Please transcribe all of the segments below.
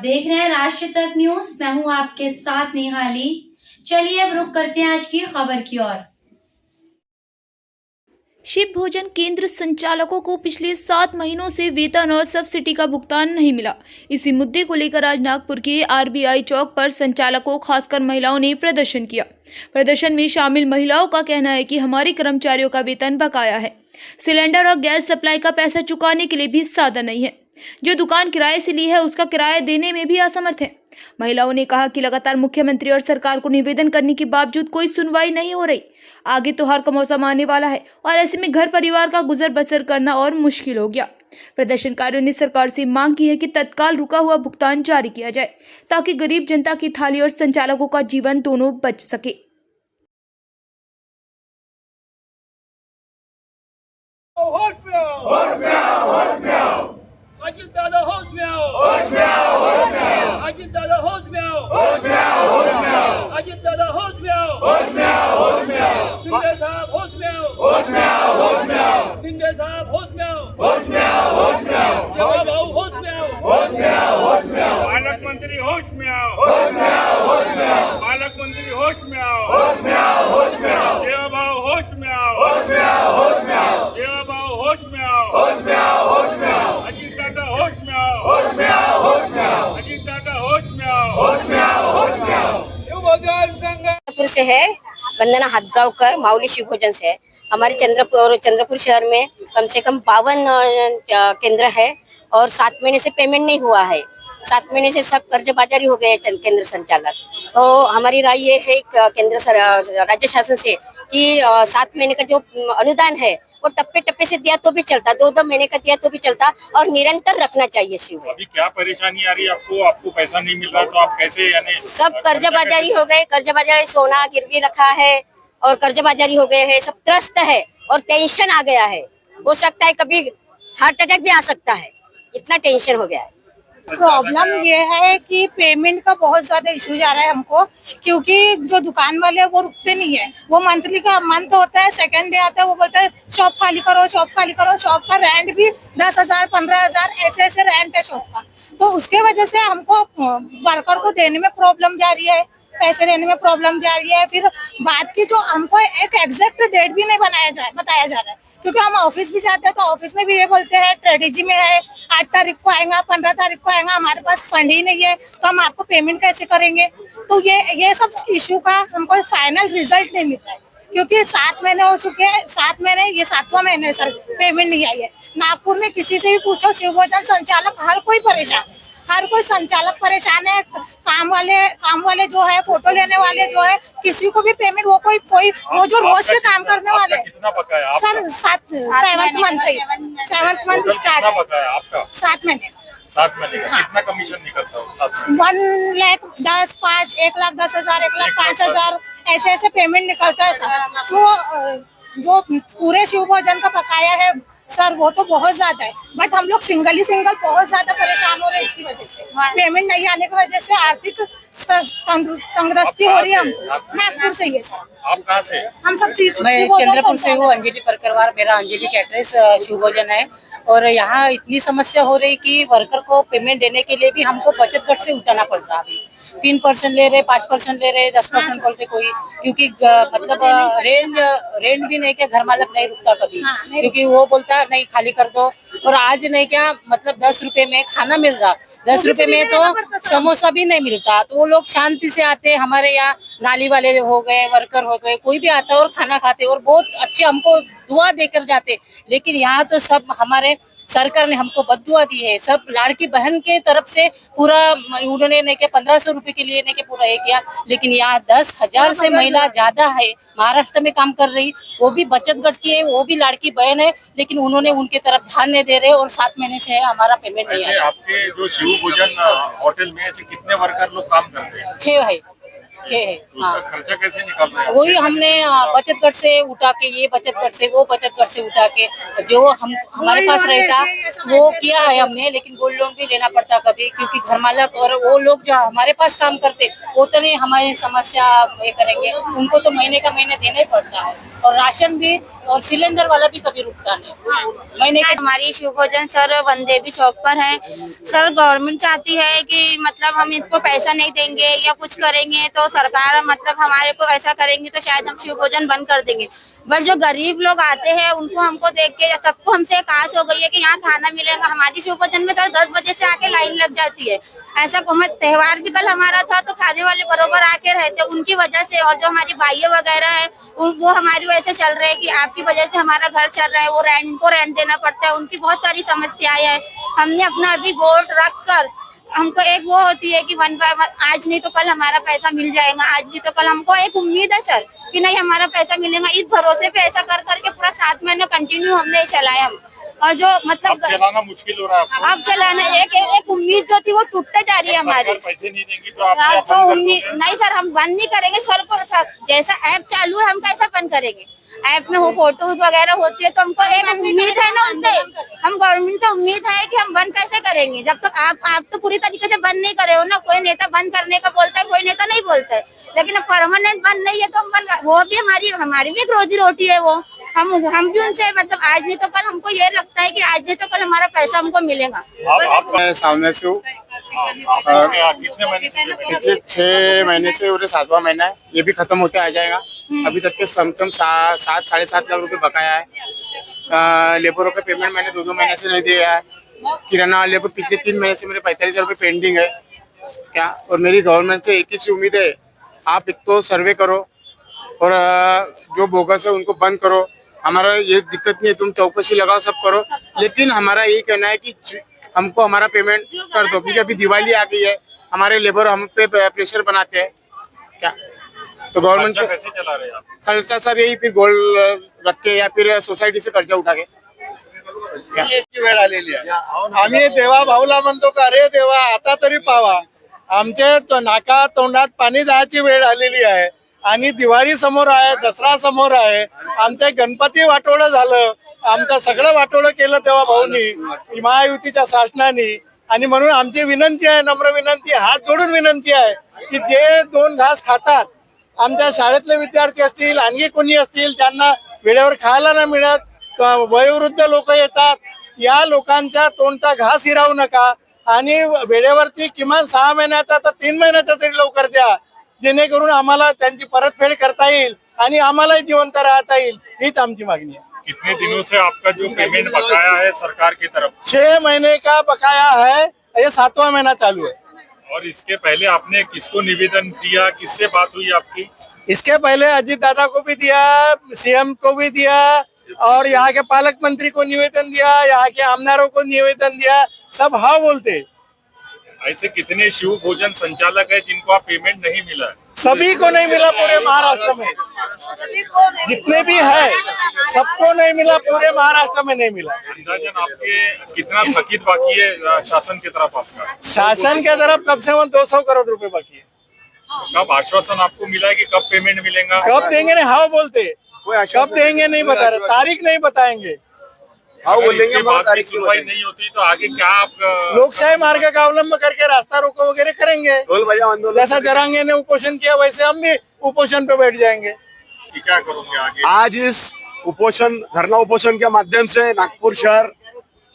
देख रहे हैं राष्ट्र तक न्यूज। मैं हूं आपके साथ निहाली। चलिए अब रुक करते हैं आज की खबर की ओर। शिव भोजन केंद्र संचालकों को पिछले 7 महीनों से वेतन और सब्सिडी का भुगतान नहीं मिला। इसी मुद्दे को लेकर आज नागपुर के आरबीआई चौक पर संचालकों खासकर महिलाओं ने प्रदर्शन किया। प्रदर्शन में शामिल महिलाओं का कहना है कि हमारे कर्मचारियों का वेतन बकाया है, सिलेंडर और गैस सप्लाई का पैसा चुकाने के लिए भी साधन नहीं है, जो दुकान किराए से ली है उसका किराया देने में भी असमर्थ है। महिलाओं ने कहा कि लगातार मुख्यमंत्री और सरकार को निवेदन करने के बावजूद कोई सुनवाई नहीं हो रही। आगे त्योहार का मौसम आने वाला है और ऐसे में घर परिवार का गुजर बसर करना और मुश्किल हो गया। प्रदर्शनकारियों ने सरकार से मांग की है कि तत्काल रुका हुआ भुगतान जारी किया जाए ताकि गरीब जनता की थाली और संचालकों का जीवन दोनों बच सके। होश में आओ, होश में आओ, होश में आओ। अजित दादा होश में आओ, होश में आओ, होश में आओ। अजित दादा होश में आओ, होश में आओ, होश में आओ। अजित दादा होश में आओ, होश में आओ, होश में आओ। शिंदे साहब होश में आओ, होश में आओ, होश में आओ। शिंदे साहब होश में आओ, होश में आओ, होश में आओ। देवा भाऊ होश में आओ, होश में आओ, होश में आओ। पालक मंत्री होश में आओ, होश में आओ, होश में आओ। पालक मंत्री होश में आओ, होश में आओ, होश में आओ। देवा भाऊ होश में आओ, होश में आओ, होश में आओ। देवा भाऊ होश में आओ, होश में आओ, होश में आओ। अजित दादा होश में आओ, होश में आओ, होश में आओ। अजित दादा होश में आओ, होश में आओ, होश में आओ। शिवभोजन संघ से है, वंदना हातगावकर, माऊली शिवभोजन से है। हमारे चंद्रपुर शहर में कम से कम 52 केंद्र है और 7 महीने से पेमेंट नहीं हुआ है। 7 महीने से सब कर्जबाजारी हो गए केंद्र संचालक। तो हमारी राय ये है राज्य शासन से कि 7 महीने का जो अनुदान है वो टप्पे टप्पे से दिया तो भी चलता, 2-2 महीने का दिया तो भी चलता और निरंतर रखना चाहिए। शिव अभी क्या परेशानी आ रही है आपको? आपको पैसा नहीं मिल रहा तो आप कैसे, यानी सब कर्जबाजारी हो गए, कर्जबाजारी, सोना गिरवी रखा है और कर्जबाजारी हो गए है, सब त्रस्त है और टेंशन आ गया है। हो सकता है कभी हार्ट अटैक भी आ सकता है, इतना टेंशन हो गया है। प्रॉब्लम ये है कि पेमेंट का बहुत ज्यादा इशू जा रहा है हमको, क्योंकि जो दुकान वाले हैं वो रुकते नहीं है। वो मंथली का मंथ होता है, सेकंड डे आता है, वो बोलता है शॉप खाली करो, शॉप खाली करो। शॉप का रेंट भी 10,000 15,000 ऐसे ऐसे रेंट है शॉप का। तो उसके वजह से हमको वर्कर को देने में प्रॉब्लम जा रही है, पैसे देने में प्रॉब्लम जा रही है। फिर बात की जो हमको एक एग्जैक्ट डेट भी नहीं बताया जा रहा है, क्योंकि हम ऑफिस भी जाते हैं तो ऑफिस में भी ये बोलते हैं स्ट्रेटेजी में है 8 तारीख को आएगा, 15 तारीख को आएगा। हमारे पास फंड ही नहीं है तो हम आपको पेमेंट कैसे करेंगे? तो ये सब इशू का हमको फाइनल रिजल्ट नहीं मिल रहा है, क्योंकि 7 महीने हो चुके हैं। 7 महीने, ये 7वां महीना है सर, पेमेंट नहीं आई है। नागपुर में किसी से भी पूछो, शिवभोजन संचालक हर कोई परेशान है, हर कोई संचालक परेशान है। काम वाले जो है, फोटो लेने वाले जो है, किसी को भी पेमेंट वो वो जो रोज के काम करने वाले सर 7th मंथ स्टार्ट है, 7 महीने 7 महीने का कितना कमीशन निकलता है? 7 महीने 1 लाख 10, 5, 1,10,000, 1,05,000 ऐसे पेमेंट निकलता है सर। तो जो पूरे शिवभोजन का बकाया है सर वो तो बहुत ज्यादा है, बट हम लोग सिंगल बहुत ज्यादा परेशान हो रहे हैं इसकी वजह से। पेमेंट नहीं आने की वजह से आर्थिक तंदुरुस्ती हो रही है हमको। नागपुर से ही है सर। आप कहाँ से? हम सब चीज मैं चंद्रपुर से हूँ, अंजलि परकरवार मेरा अंजलि का एड्रेस शिवभोजन है। और यहाँ इतनी समस्या हो रही कि वर्कर को पेमेंट देने के लिए भी हमको बचत गट से उठाना पड़ रहा है। अभी 3% ले रहे, 5% ले रहे, 10% बोलते कोई, क्योंकि मतलब रेंट भी नहीं, क्या घर मालक नहीं रुकता कभी, क्योंकि वो बोलता नहीं खाली कर दो। और आज नहीं क्या मतलब 10 रुपए में खाना मिल रहा, 10 रुपए में तो समोसा भी नहीं मिलता। तो वो लोग शांति से आते, हमारे यहाँ नाली वाले हो गए, वर्कर हो गए, कोई भी आता है और खाना खाते और बहुत अच्छे हमको दुआ देकर जाते। लेकिन यहाँ तो सब हमारे सरकार ने हमको बद्दुआ दी है। सब लाड़की बहन के तरफ से पूरा उन्होंने नहीं के 1500 रुपए के लिए नहीं के पूरा ये किया। लेकिन यहाँ 10,000 से महिला ज्यादा है महाराष्ट्र में काम कर रही, वो भी बचत गट की है, वो भी लाड़की बहन है, लेकिन उन्होंने उनके तरफ ध्यान नहीं दे रहे और 7 महीने से हमारा पेमेंट नहीं आया। आपके जो शिवभोजन होटल में ऐसे कितने वर्कर लोग काम करते हैं? 6 है। हाँ। खर्चा कैसे निकल रहा है? वही हमने बचत गट से उठा के, ये बचत गट से, वो बचत गट से उठा के, जो हमारे पास रहता वो किया है हमने। लेकिन गोल्ड लोन भी लेना पड़ता कभी, क्योंकि घर मालक और वो लोग जो हमारे पास काम करते वो तो नहीं हमारी समस्या ये करेंगे, उनको तो महीने का महीने देना ही पड़ता है। और राशन भी और सिलेंडर वाला भी कभी रुकता नहीं। मैंने हमारी शिव भोजन सर वनदेवी चौक पर है सर। गवर्नमेंट चाहती है कि मतलब हम इनको पैसा नहीं देंगे या कुछ करेंगे तो सरकार मतलब हमारे को ऐसा करेंगे तो शायद हम शिव भोजन बंद कर देंगे। बट जो गरीब लोग आते हैं उनको हमको देख के सबको हमसे आस हो गई है कि यहाँ खाना मिलेगा। हमारी शिव भोजन में सर 10 बजे से आके लाइन लग जाती है। ऐसा त्योहार भी कल हमारा था तो खाने वाले बरोबर आके रहते उनकी वजह से, और जो हमारी भाइयों वगैरह है वो हमारी वजह से चल रहे हैं कि आपकी वजह से हमारा घर चल रहा है। वो उनको रेंट देना पड़ता है, उनकी बहुत सारी समस्याएं हैं। हमने अपना अभी गोल्ड रख कर हमको एक वो होती है कि आज नहीं तो कल हमारा पैसा मिल जाएगा, आज नहीं तो कल। हमको एक उम्मीद है सर कि नहीं हमारा पैसा मिलेगा। इस भरोसे पे ऐसा कर करके पूरा 7 महीने कंटिन्यू हमने चलाया हम। और जो मतलब चलाना मुश्किल हो रहा है अब चलाना एक उम्मीद जो थी वो टूटते जा रही है हमारी। पैसे नहीं देंगी तो आप तो उम्मीद नहीं सर, हम बंद नहीं करेंगे सर को। सर जैसा ऐप चालू है हम कैसा बंद करेंगे? ऐप में वो फोटोज वगैरह होती है तो हमको एक उम्मीद है ना उनसे। हम गवर्नमेंट से उम्मीद है कि हम बंद कैसे करेंगे जब तक आप तो पूरी तरीके से बंद नहीं करे हो ना। कोई नेता बंद करने का बोलता है, कोई नेता नहीं बोलता है, लेकिन अब परमानेंट बंद नहीं है तो हम बंद। वो भी हमारी भी एक रोजी रोटी है। वो हम भी उनसे मतलब आज नहीं तो कल हमको ये लगता है कि आज नहीं तो कल हमारा पैसा हमको मिलेगा। मैं सामने से हूँ और कितने महीने से पिछले 6 महीने से, और 7वां महीना है। ये भी खत्म होते आ जाएगा। अभी तक के समझ 7-7.5 लाख रुपए बकाया है। लेबरों का पेमेंट मैंने 2 महीने से नहीं दिया है। किराना वाले को पिछले 3 महीने से मेरे 45,000 रुपए पेंडिंग है क्या। और मेरी गवर्नमेंट से एक ही उम्मीद है, आप एक तो सर्वे करो और जो बोगस है उनको बंद करो। हमारा ये दिक्कत नहीं है, तुम चौकसी लगाओ, सब करो, लेकिन हमारा यही कहना है कि हमको हमारा पेमेंट कर दो, क्योंकि अभी दिवाली आ गई है। हमारे लेबर हम पे प्रेशर बनाते हैं क्या। तो गवर्नमेंट से कैसे चला रहे हैं आप? खर्चा सर यही फिर गोल्ड रख के या फिर सोसायटी से कर्जा उठा के क्या। वेळ आलेली आहे। आम्ही देवा भाऊला म्हणतो का रे देवा आता तरी पावा। आमचे तो नाका तोंडात पाणी जायची वेळ आलेली आहे आणि दिवाळी समोर आहे, दसरा समोर आहे, आमचे गणपती वाटोळं झालं, आमचं सगळं वाटोळं केलं तेव्हा भाऊनी महायुतीच्या शासनाने। आणि म्हणून आमची विनंती आहे, नम्र विनंती, हात जोडून विनंती आहे की जे 2 घास खातात, आमच्या शाळेतले विद्यार्थी असतील, आणखी कोणी असतील ज्यांना वेळेवर खायला नाही मिळत, वयोवृद्ध लोक येतात, या लोकांच्या तोंडचा घास हिरावू नका आणि वेळेवरती किमान 6 महिन्याचा तर 3 महिन्याचा तरी लवकर द्या, जेणेकरून आम्हाला त्यांची परतफेड करता येईल आणि आम्हालाही जिवंत राहता येईल। हीच आमची मागणी आहे। कितने दिनों से आपका जो पेमेंट बकाया है सरकार की तरफ? 6 महीने का बकाया है, ये 7वां महीना चालू है। और इसके पहले आपने किसको निवेदन दिया, किससे बात हुई आपकी? इसके पहले अजीत दादा को भी दिया, सीएम को भी दिया, और यहाँ के पालक मंत्री को निवेदन दिया, यहाँ के आमदारों को निवेदन दिया, सब हाँ बोलते। ऐसे कितने शिव भोजन संचालक है जिनको आप पेमेंट नहीं मिला है? सभी को नहीं मिला पूरे महाराष्ट्र में, जितने भी है सबको नहीं मिला, पूरे महाराष्ट्र में नहीं मिला। अंदाजन आपके कितना थकित बाकी है शासन की तरफ आपका? शासन के तरफ कम से कम 200 करोड़ रुपए बाकी है। कब आश्वासन आपको मिला है कि कब पेमेंट मिलेगा? कब देंगे नहीं हाँ बोलते, कब देंगे नहीं बता रहे, तारीख नहीं बताएंगे। हाँ बोलेंगे, इसके बाद भी सुनवाई नहीं होती तो आगे क्या आप लोकशाही मार्ग का अवलंब करके रास्ता रोको वगैरह करेंगे। जैसा जरांगे ने उपोषण किया वैसे हम भी उपोषण पे बैठ जाएंगे। क्या करोगे आगे? आज इस उपोषण धरना उपोषण के माध्यम से नागपुर शहर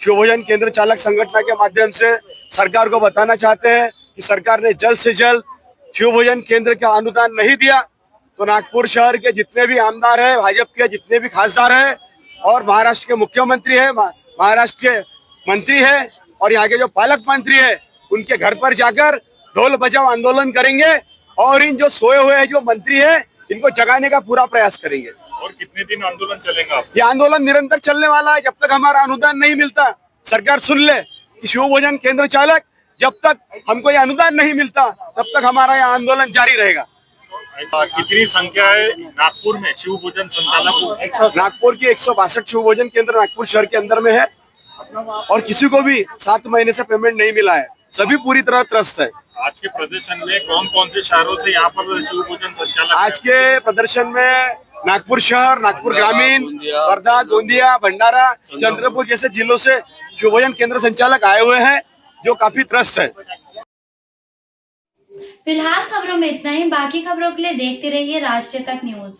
शिव भोजन केंद्र चालक संगठन के माध्यम से सरकार को बताना चाहते हैं कि सरकार ने जल्द से जल्द शिव भोजन केंद्र का अनुदान नहीं दिया तो नागपुर शहर के जितने भी आमदार है, भाजपा के जितने भी खासदार है और महाराष्ट्र के मुख्यमंत्री है, महाराष्ट्र के मंत्री है और यहाँ के जो पालक मंत्री है, उनके घर पर जाकर ढोल बजाओ आंदोलन करेंगे और इन जो सोए हुए जो मंत्री है इनको जगाने का पूरा प्रयास करेंगे। और कितने दिन आंदोलन चलेगा? ये आंदोलन निरंतर चलने वाला है जब तक हमारा अनुदान नहीं मिलता। सरकार सुन ले कि शिव भोजन केंद्र चालक जब तक हमको ये अनुदान नहीं मिलता तब तक हमारा यह आंदोलन जारी रहेगा। ऐसा कितनी संख्या है नागपुर में शिव भोजन संचालक? नागपुर की 162 शिव भोजन केंद्र नागपुर शहर के अंदर में है और किसी को भी 7 महीने से पेमेंट नहीं मिला है, सभी पूरी तरह त्रस्त है। आज के प्रदर्शन में कौन कौन से शहरों से यहाँ पर शिव भोजन संचालक? आज के प्रदर्शन में नागपुर शहर, नागपुर ग्रामीण, वर्धा, गोंदिया, भंडारा, चंद्रपुर जैसे जिलों से शिव भोजन केंद्र संचालक आए हुए हैं जो काफी त्रस्त है। फिलहाल खबरों में इतना ही। बाकी खबरों के लिए देखते रहिए राष्ट्रीय तक न्यूज।